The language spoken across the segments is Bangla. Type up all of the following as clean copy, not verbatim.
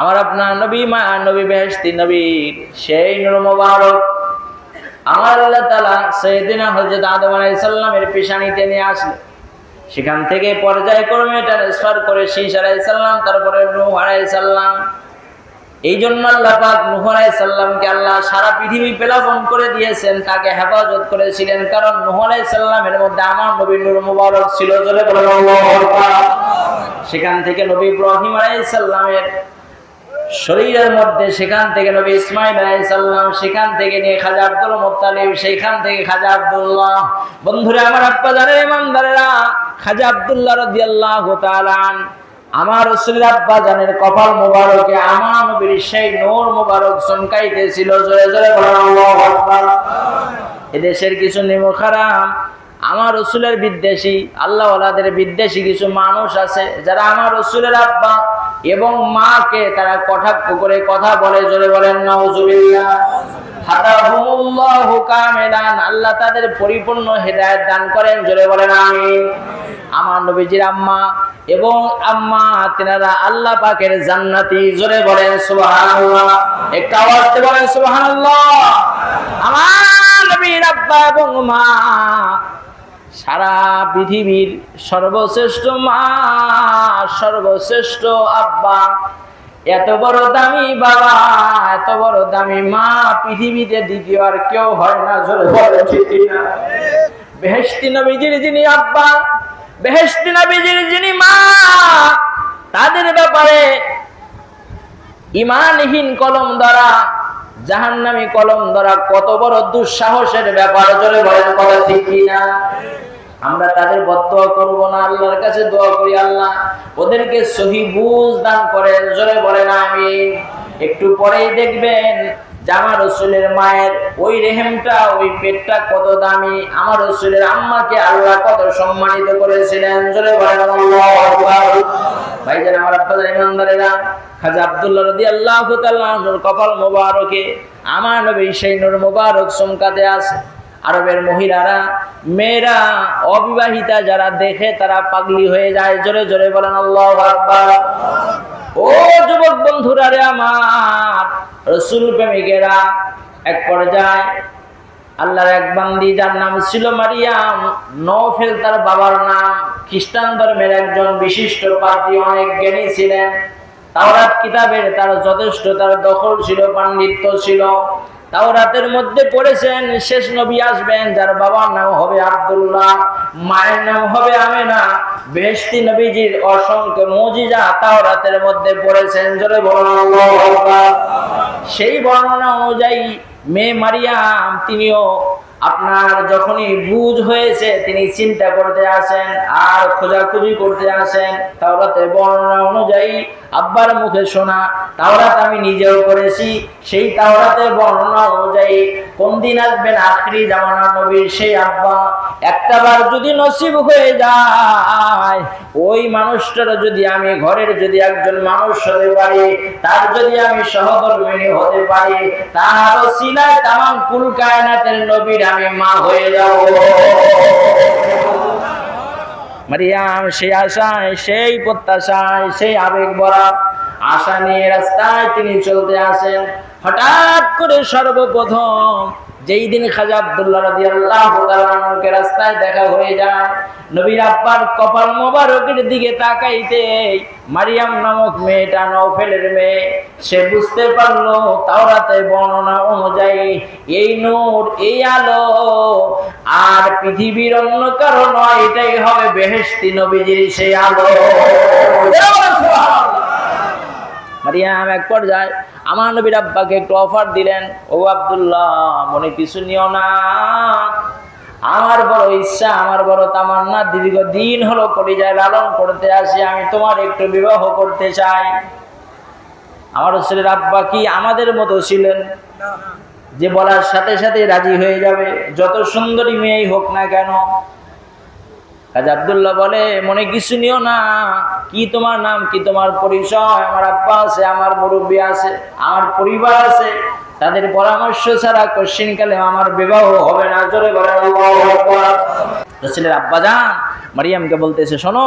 আমার আপনার নবী মায়ার নবী বেহেশতি নবীর সেই নূর মুবারক আমার আল্লাহ তাআলা সাইয়েদিনা হযরত আদম আলাইহিস সালামের পেশানিতে নিয়ে আসলেন। সেখান থেকে পর্যায়ক্রমে ট্রান্সফার করে শীশ আলাইহিস সালাম, তারপরে নূহ আলাইহিস সালাম। এই জন্য আল্লাহ পাক নূহ আলাইহিস সালামকে আল্লাহ সারা পৃথিবী প্লাবন করে দিয়েছেন, তাকে হেফাজত করেছিলেন, কারণ নূহ আলাইহিস সালামের মধ্যে আমার নবীর নূর মুবারক ছিল। জোরে বলেন আল্লাহু আকবার। সেখান থেকে নবী ইব্রাহিম আলাইহিস সালামের শরীরের মধ্যে, সেখান থেকে নবী ইসমাইল আলাইহিস সালাম, সেখান থেকে নিয়ে খাজা আব্দুল মুত্তালিব, সেখান থেকে খাজা আব্দুল্লাহ। বন্ধুরা আমার, আব্বা জানেন, ইমানদারেরা, খাজা আব্দুল্লাহ রাদিয়াল্লাহু তাআলা আন আমার রাসূলের আব্বা জানের কপাল মোবারকে আমার নবীর সেই নূর মোবারক চমকাইতেছিল। জোরে জোরে বলেন আল্লাহু আকবার। এদেশের কিছু নেমখারাম আমার রাসূলের বিদ্বেষী, আল্লাহ ওয়ালাদের বিদ্বেষী কিছু মানুষ আছে যারা আমার রাসূলের আব্বা এবং মাকে তারা কটাক্ষ করে কথা বলে। জোরে বলেন নাউজুবিল্লাহ। হাদাহুমুল্লাহু কামিলান, আল্লাহ তাদের পরিপূর্ণ হেদায়েত দান করেন। জোরে বলেন আমিন। আমার নবীজির আম্মা এবং আম্মা তেনারা আল্লাহ পাকের জান্নাতি। জোরে বলেন সুবহানাল্লাহ। একটু আওয়াজে বলেন সুবহানাল্লাহ। আমার নবীর আব্বা এবং মা সারা পৃথিবীর সর্বশ্রেষ্ঠ মা, সর্বশ্রেষ্ঠ আব্বা, এত বড় দামি বাবা, এত বড় দামি মা পৃথিবীতে দ্বিতীয় আর কেউ হয় না। জোরে বলেন ঠিক না? বেহেশতি নবীজির যিনি আব্বা, বেহেশতি নবীজির যিনি মা, তাদের ব্যাপারে ঈমানহীন কলম দ্বারা, জাহান্নামী কলম দ্বারা কত বড় দুঃসাহসের ব্যাপার। জোরে বলেন কথা ঠিক না? আমরা তাদের বদদোয়া করব না, আল্লাহর কাছে দোয়া করি আল্লাহ ওদেরকে সহি বুঝ দান করেন। জোরে বলেন আমিন। একটু পরেই দেখবেন যে আমার রাসূলের মায়ের ওই রেহেমটা, ওই পেটটা কত দামি। আমার রাসূলের আম্মাকে আল্লাহ কত সম্মানিত করেছিলেন। জোরে বলেন আল্লাহু আকবার। ভাইজান আমার, আপনাদের ইমানদারেরা, খাজা আব্দুল্লাহ রাদিয়াল্লাহু তাআলা নূর কপাল মোবারকে আমার নবীর সেই নূর মোবারক চমকাতে আছে। আরবের মহিলারা, মেয়েরা, অবিবাহিতা যারা দেখে তারা পাগলি হয়ে যায়। জোরে জোরে বলেন আল্লাহু আকবার। ও যুবক বন্ধুরা রে আমার, রাসূল প্রেমিকেরা, এক পর্যায়ে আল্লাহর এক বান্দি যার নাম ছিল মারিয়াম, নওফেল তার বাবার নাম, খ্রিস্টান ধর্মের একজন বিশিষ্ট পাদ্রী, অনেক জ্ঞানী ছিলেন। তাওরাত কিতাবের তার যথেষ্ট তার দখল ছিল, পাণ্ডিত্য ছিল। তাওরাতের মধ্যে পড়েছেন শেষ নবী আসবেন যার বাবার নাম হবে আব্দুল্লাহ, মায়ের নাম হবে আমেনা। বেহেশতি নবীজির অসংখ্য মুজিজা তাওরাতের মধ্যে পড়েছেন। জোরে বলেন আল্লাহু আকবার। সেই বর্ণনা অনুযায়ী মেয়ে মারিয়াম তিনিও আপনার যখনই বুঝ হয়েছে তিনি চিন্তা করতে আসেন আর খোঁজাখুঁজি করতে আসেন। তাওরাতের বর্ণনা অনুযায়ী আব্বার মুখে শোনা, তাওরাত আমি নিজেও পড়েছি, সেই তাওরাতের বর্ণনা অনুযায়ী কোন দিন আসবেন আখিরি জামানার নবীর সেই আব্বা, একটাবার যদি নসিব হয়ে যায়, ওই মানুষটার যদি আমি ঘরের যদি একজন মানুষ হতে পারি, তার যদি আমি সহধর্মিণী হতে পারি, তার ওসিলায় তামাম কুল কায়নাতের নবীর আমি মা হয়ে যাব। মারিয়াম সেই আশায়, সেই প্রত্যাশায়, সেই আবেগ ভরা আশা নিয়ে রাস্তায় তিনি চলতে আসেন। হঠাৎ করে সর্বপ্রথম যেই দিন খাজা আব্দুল্লাহ রাদিয়াল্লাহু তাআলা আনহুকে রাস্তায় দেখা হয়ে যায়, নবীর আব্বার কপাল মোবারকের দিকে তাকাইতে মারিয়াম নামক মেয়েটা, নওফেলের মেয়ে, সে বুঝতে পারলো তাওরাতের বর্ণনা অনুযায়ী এই নূর, এই আলো আর পৃথিবীর অন্য কারো নয়, এটাই হবে বেহেশতি নবীজির সেই আলো। মারিয়াম এক পর্যায়ে আমার নবীর আব্বাকে একটু অফার দিলেন, ও আব্দুল্লাহ, মনে কিছু নিও না, আমার বড় ইচ্ছা, আমার বড় তামান্না, দীর্ঘদিন হলো কলিজায় লালন করতে আসি, আমি তোমার একটু বিবাহ করতে চাই। আমার রাসূলের আব্বা কি আমাদের মতো ছিলেন যে বলার সাথে সাথে রাজি হয়ে যাবে, যত সুন্দরী মেয়েই হোক না কেন? খাজা আব্দুল্লাহ বলে, মনে কিছু নিও না, কি তোমার নাম, কি তোমার পরিচয়? আমার আব্বা আছে, আমার মুরব্বী আছে, আমার পরিবার আছে, তাদের পরামর্শ ছাড়া কোশ্চিনকালে আমার বিবাহ হবে না। জোরে বলেন আল্লাহু আকবার। রাসূলের আব্বা জান মারিয়ামকে বলতেছে, শোনো,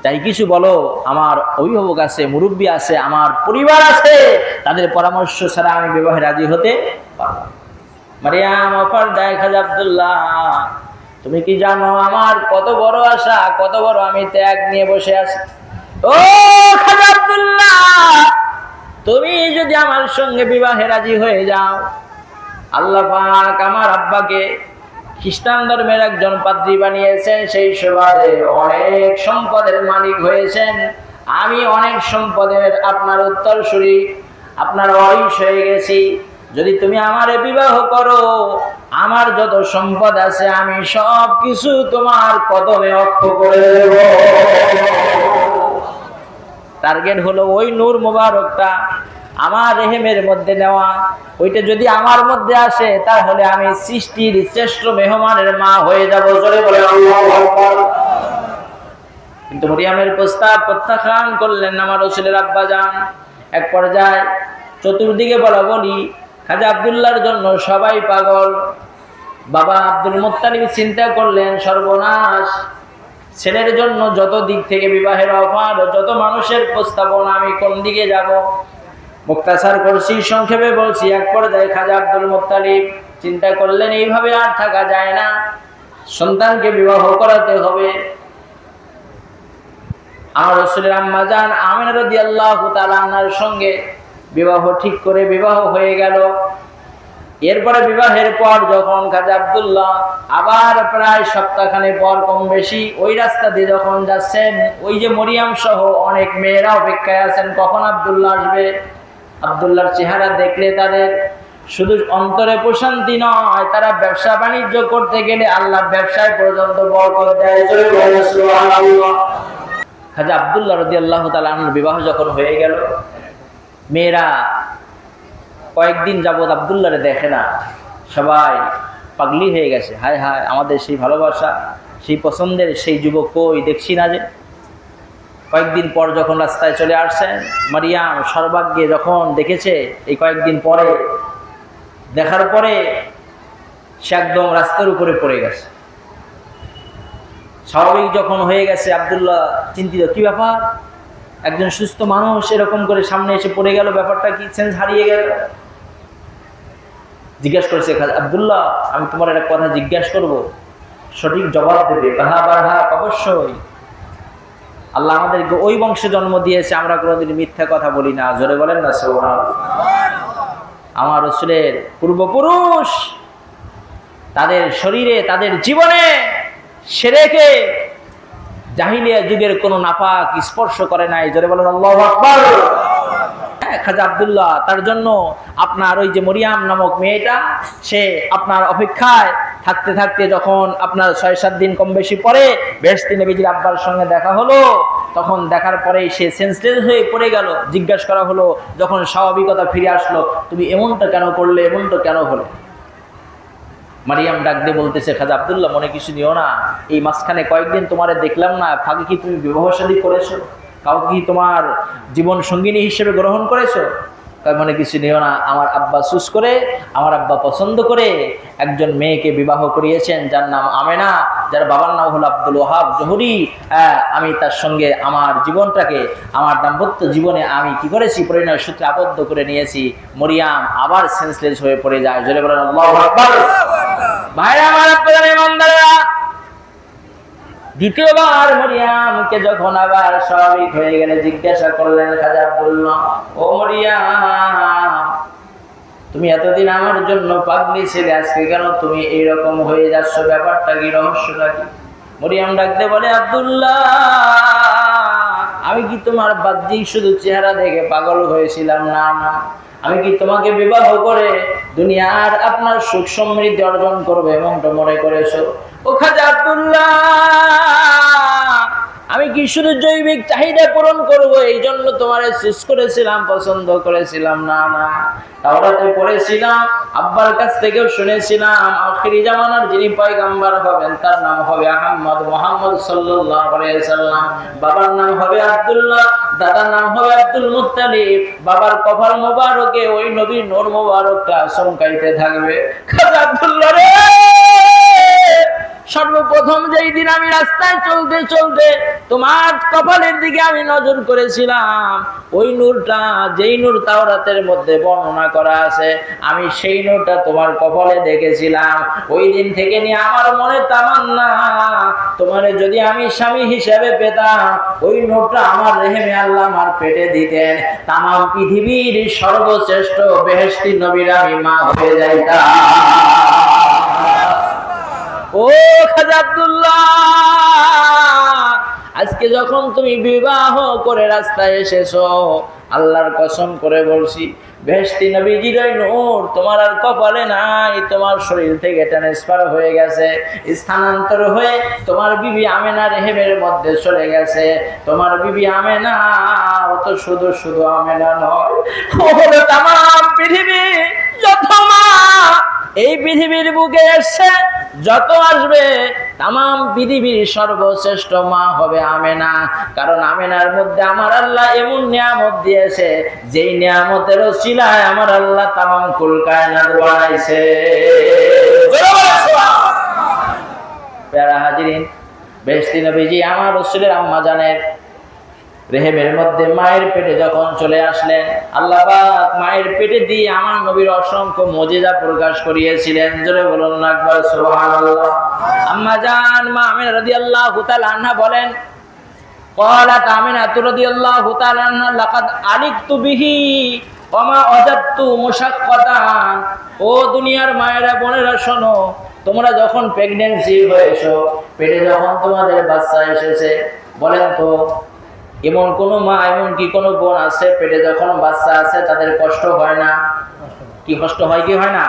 তাই কিছু বলো, আমার অভিভাবক আছে, মুরব্বী আছে, আমার পরিবার আছে, তাদের পরামর্শ ছাড়া আমি বিবাহে রাজি হতে পারব না। মারিয়াম অফার দেয় খাজা আব্দুল্লাহ, তুমি কি জানো আমার কত বড় আশা, কত বড় আমি ত্যাগ নিয়ে বসে আছি। ও খাজা আব্দুল্লাহ, তুমি যদি আমার সঙ্গে বিবাহে রাজি হয়ে যাও, আল্লাহ পাক আমার আব্বাকে খ্রিস্টান ধর্মের একজন পাদ্রী বানিয়েছেন, সেই সুবাদে অনেক সম্পদের মালিক হয়েছেন। আমি অনেক সম্পদের আপনার উত্তরসূরি, আপনার ওয়ারিশ হয়ে গেছি। যদি তুমি আমারে বিবাহ করো, আমার যত সম্পদ আছে আমি সব কিছু তোমার কদমে অক্ষ করে দেব। টার্গেট হলো ওই নূর মুবারকটা আমার রেহেমের মধ্যে নেওয়া। ওইটা যদি আমার মধ্যে আসে, তাহলে আমি সৃষ্টির শ্রেষ্ঠ মেহমানের মা হয়ে যাব। জোরে বলে আল্লাহু আকবার। কিন্তু মরিয়মের প্রস্তাব প্রত্যাখ্যান করলেন আমার রাসূলের আব্বা জান। এক পর্যায়ে চতুর্দিকে বলা বলি, খাজা আব্দুল্লাহর জন্য সবাই পাগল। বাবা আব্দুল মুত্তালিব চিন্তা করলেন, সর্বনাশ, ছেলের জন্য যত দিক থেকে বিবাহের অফার, যত মানুষের প্রস্তাবনা, আমি কোন দিকে যাব? মুক্তাসার করছি, সংক্ষেপে বলছি। এক পর্যায়ে খাজা আব্দুল মুত্তালিব চিন্তা করলেন, এইভাবে আর থাকা যায় না, সন্তানকে বিবাহ করাতে হবে। আমার রাসূলের আম্মা জান আমিনা রাদিয়াল্লাহু তাআলা আনহার সঙ্গে বিবাহ ঠিক করে বিবাহ হয়ে গেল। এরপরে বিবাহের পর যখন খাজা আব্দুল্লাহ আবার প্রায় সপ্তাহখানেক পর কম বেশি ওই রাস্তা দিয়ে যখন যাচ্ছেন, ওই যে মরিয়ম সহ অনেক মেয়েরা অপেক্ষায় আছেন কখন আব্দুল্লাহ আসবে। আব্দুল্লাহর চেহারা দেখলে তাদের শুধু অন্তরে প্রশান্তি নয়, তারা ব্যবসা বাণিজ্য করতে গেলে আল্লাহ ব্যবসায় পর্যন্ত বরকত দেয়। সুবহানাল্লাহ। খাজা আব্দুল্লাহ রাদিয়াল্লাহু তাআলা আনহুর বিবাহ যখন হয়ে গেল, মেয়েরা কয়েকদিন যাবৎ আব্দুল্লাহরে দেখে না, সবাই পাগলি হয়ে গেছে। হায় হায়, আমাদের সেই ভালোবাসা, সেই পছন্দের সেই যুবক কই, দেখছি না যে। কয়েকদিন পর যখন রাস্তায় চলে আসছেন, মারিয়াম সর্বাগ্যে যখন দেখেছে, এই কয়েকদিন পরে দেখার পরে সে একদম রাস্তার উপরে পড়ে গেছে। স্বাভাবিক যখন হয়ে গেছে, আব্দুল্লাহ চিন্তিত, কি ব্যাপার, একজন সুস্থ মানুষ এরকম করে সামনে এসে পড়ে গেল, ব্যাপারটা কি, সেন্স হারিয়ে গেল। জিজ্ঞাসা করেছে, আব্দুল্লাহ আমি তোমার একটা কথা জিজ্ঞাসা করব, সঠিক জবাব দেবে। কাহা বারহা, অবশ্যই। আল্লাহ আমাদেরকে ওই বংশে জন্ম দিয়েছে, আমরা কোনোদিন মিথ্যা কথা বলি না। জোরে বলেন না সুবহানাল্লাহ। আমার রাসূলের পূর্বপুরুষ তাদের শরীরে, তাদের জীবনে শিরকে জাহিলিয়া যুগের কোনো নাপাক স্পর্শ করে নাই। জোরে বলেন আল্লাহু আকবার। খাজা আব্দুল্লাহ তার জন্য আপনার ওই যে মরিয়াম নামক মেয়েটা, সে আপনার অপেক্ষায় থাকতে থাকতে যখন আপনার ৬-৭ দিন কম বেশি পরে বেহেশতি নবীজির আব্বার সঙ্গে দেখা হলো, তখন দেখার পরেই সে সেন্সলেস হয়ে পড়ে গেল। জিজ্ঞাসা করা হলো, যখন স্বাভাবিকতা ফিরে আসলো, তুমি এমনটা কেন করলে, এমনটা কেন হলো? মারিয়াম ডাক দিয়ে বলতেছে, খাজা আব্দুল্লাহ মনে কিছু নিও না, এই মাঝখানে কয়েকদিন তোমারে দেখলাম না, ফাঁকে কি তুমি বিবাহ শাদী করেছো? কাউকে কি তোমার জীবন সঙ্গিনী হিসেবে গ্রহণ করেছো? মনে কিছু নিও না, আমার আব্বা চুজ করে, আমার আব্বা পছন্দ করে একজন মেয়েকে বিবাহ করিয়েছেন, যার নাম আমেনা, যার বাবার নাম হলো আব্দুল ওয়াহাব জহুরি। আমি তার সঙ্গে আমার জীবনটাকে, আমার দাম্পত্য জীবনে আমি কি করেছি, পরিণয় সূত্রে আবদ্ধ করে নিয়েছি। মরিয়াম আবার সেন্সলেস হয়ে পড়ে যায়। জোরে বলেন আল্লাহু আকবার। ভাইরা আমার, আপনারা ইমানদাররা, দ্বিতীয়বার মরিয়ামকে যখন আবার স্বাভাবিক হয়ে গেলে জিজ্ঞাসা করলেন খাজা আব্দুল্লাহ, ও মরিয়াম, তুমি এতদিন আমার জন্য পাগলি ছিলে, আজকে কেন তুমি এইরকম হয়ে যাচ্ছ, ব্যাপারটা কি, রহস্যটা কি? মরিয়াম ডাকতে বলে, আব্দুল্লাহ আমি কি তোমার বাহ্যিক শুধু চেহারা দেখে পাগল হয়েছিলাম? না না, আমি কি তোমাকে বিবাহ করে দুনিয়ার আপনার সুখ সমৃদ্ধি অর্জন করবে এমনটা মনে করেছো? ও খাজা আব্দুল্লাহ, আমি কি শুধু জৈবিক চাহিদা পূরণ করব এই জন্য তোমারে চুজ করেছিলাম, পছন্দ করেছিলাম? না না, তাওরাতে পড়েছিলাম, আব্বার কাছ থেকেও শুনেছিলাম, আখিরি জামানার যিনি পয়গম্বর হবেন তার নাম হবে আহমদ, মুহাম্মদ সাল্লাল্লাহু আলাইহি ওয়াসাল্লাম। বাবার নাম হবে আব্দুল্লাহ, দাদার নাম হবে আব্দুল মুত্তালিব। বাবার কপাল মোবারকে ওই নবীর নূর মোবারকটা চমকাইতে থাকবে। খাজা আব্দুল্লাহ রে, সর্বপ্রথম যেই দিন আমি রাস্তায় চলতে চলতে তোমার কপালের দিকে আমি নজর করেছিলাম, ওই নূরটা, যেই নূর তাওরাতের মধ্যে বর্ণনা করা আছে, আমি সেই নূরটা তোমার কপালে দেখেছিলাম। ওই দিন থেকে নিয়ে আমার মনে তামান্না, তোমারে যদি আমি স্বামী হিসেবে পেতাম, ওই নূরটা আমার রেহেমে আল্লাহ আমার পেটে দিতেন, তামাম পৃথিবীর সর্বশ্রেষ্ঠ বেহেশতি নবীর আমি মা হয়ে যাইতাম। ও খাজা আব্দুল্লাহ, আজকে যখন তুমি বিবাহ করে রাস্তায় এসেছো, আল্লাহর কসম করে বলছি, বেহেশতি নবীজির ওই নূর তোমার আর কপালে নাই, তোমার শরীর থেকে ট্রান্সফার হয়ে গেছে, স্থানান্তর হয়ে তোমার বিবি আমেনা রেহেমের মধ্যে চলে গেছে। তোমার বিবি আমেনা অত শুধু শুধু আমেনা নয়, ও হলো তামাম পৃথিবী যত মা এই পৃথিবীর বুকে এসছে, যত আসবে, তামাম পৃথিবীর সর্বশ্রেষ্ঠ মা হবে আমেনা। কারণ আমেনার মধ্যে আমার আল্লাহ এমন নিয়ামত দিয়েছে, যেই নিয়ামতের ওসিলায় আমার আল্লাহ তামাম কুল কায়নাত বানাইছে। প্যারা হাজিরিন, বেহেশতি নবীজি আমার রাসূলের আম্মা জানের রেহেমের মধ্যে মায়ের পেটে যখন চলে আসলেন, আল্লাহ পাক মায়ের পেটে দিয়ে আমার নবীর অসংখ্য মুজিজা প্রকাশ করিয়েছিলেন। জোরে বলুন না একবার সুবহানাল্লাহ। আম্মা জান মা আমিনা রাদিয়াল্লাহু তাআলা আনহা বলেন, ক্বালাত আমিনা রাদিয়াল্লাহু তাআলা আনহা লাকাদ আলিকতু বিহি ওয়া মা ওয়াজাদতু মুশাক্কাতান। ও দুনিয়ার মায়েরা বোনেরা শোনো, তোমরা যখন প্রেগন্যান্সি হয়েছো, পেটে যখন তোমাদের বাচ্চা এসেছে, বলেন তো এমন কোন মা, এমন কি কোন বোন আছে পেটে যখন বাচ্চা আছে তাদের কষ্ট হয় না? কি কষ্ট হয়, কি হয় না?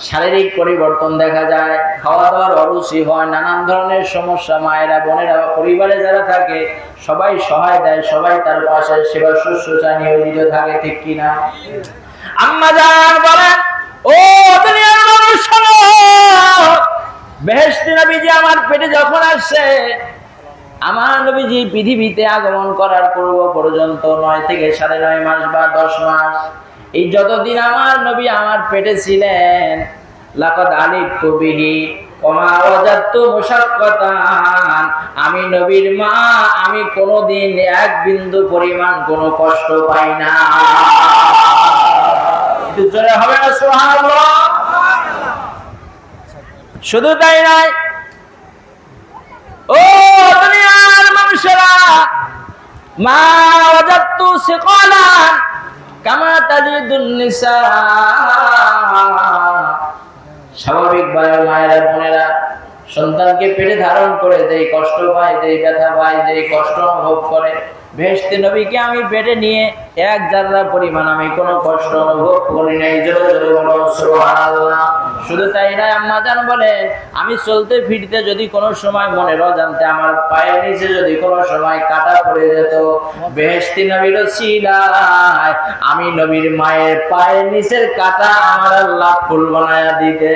শারীরিক পরিবর্তন দেখা যায়, খাওয়া দাওয়ার অরুচি হয়, নানান ধরনের সমস্যা। মায়েরা বোনেরা পরিবারে যারা থাকে সবাই সহায় দেয়, সবাই তার পাশে সেবা শুশ্রূষা নিয়োজিত থাকে, ঠিক কিনা? আম্মা জান বলেন, ও দুনিয়ার মানুষ শোনো, বেহেশতি নবীজি আমার পেটে যখন আসছে, আমার নবীজি পৃথিবীতে আগমন করার পূর্ব পর্যন্ত 9 থেকে 9.5 মাস বা 10 মাস, এই যতদিন আমার নবী আমার পেটে ছিলেন, লাকাদ আলিকতু বিহি ওয়া মা ওয়াজাদতু মুশাক্কাতান, আমি নবীর মা, আমি কোনোদিন এক বিন্দু পরিমাণ কোনো কষ্ট পাই না। একটু জোরে হবে না সুবহানাল্লাহ? শুধু তাই নয়, ও দুনিয়ার মানুষেরা, মা ওয়াজাদতু সিকালান কামা তাজিদুন নিসা, স্বাভাবিকভাবে মায়েরা বোনেরা সন্তানকে পেটে ধারণ করে যেই কষ্ট পায়, যেই ব্যথা পায়, যেই কষ্ট অনুভব করে, বেহেশতি নবীকে আমি পেটে নিয়ে এক জাররা পরিমাণ আমি কোনো কষ্ট অনুভব করি নাই। জোরে জোরে বলুন সুবহানাল্লাহ। শুধু তাই না, আম্মা জান বলেন, আমি চলতে ফিরতে যদি কোনো সময় মনের অজান্তে আমার পায়ের নিচে যদি কোনো সময় কাটা পড়ে যেত, বেহেশতি নবীর ওসিলায় আমি নবীর মায়ের পায়ের নিচের কাটা আমার আল্লাহ ফুল বানায়া দিতে।